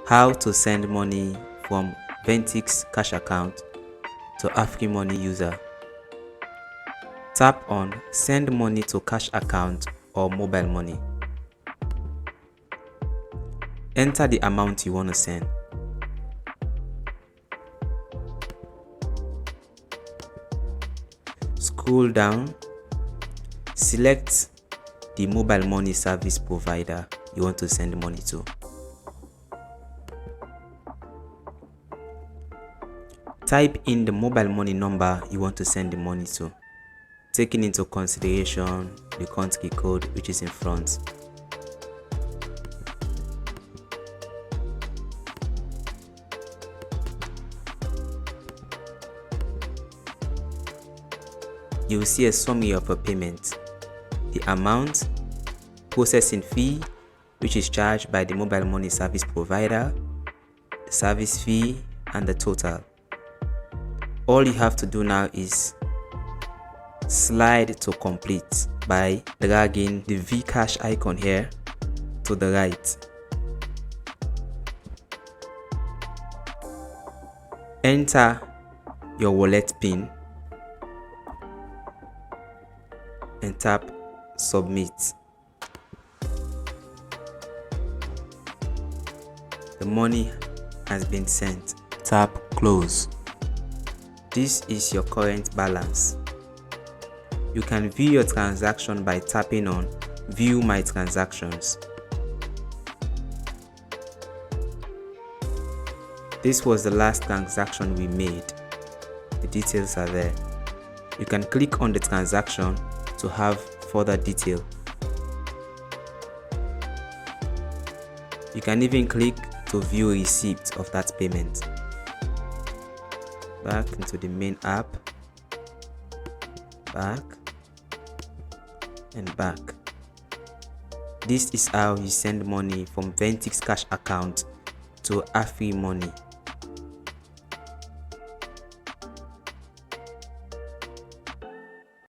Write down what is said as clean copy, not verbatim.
How to send money from Ventix Cash Account to AfriMoney user. Tap on Send Money to Cash Account or Mobile Money. Enter the amount you want to send. Scroll down, select the mobile money service provider you want to send money to. Type in the mobile money number you want to send the money to, taking into consideration the country code which is in front. You will see a summary of a payment, the amount, processing fee which is charged by the mobile money service provider, the service fee, and the total. All you have to do now is slide to complete by dragging the Vcash icon here to the right. Enter your wallet PIN and tap Submit. The money has been sent. Tap Close. This is your current balance. You can view your transaction by tapping on View My Transactions. This was the last transaction we made. The details are there. You can click on the transaction to have further detail. You can even click to view receipt of that payment. Back into the main app, back and back. This is how you send money from Ventix Cash Account to AfriMoney.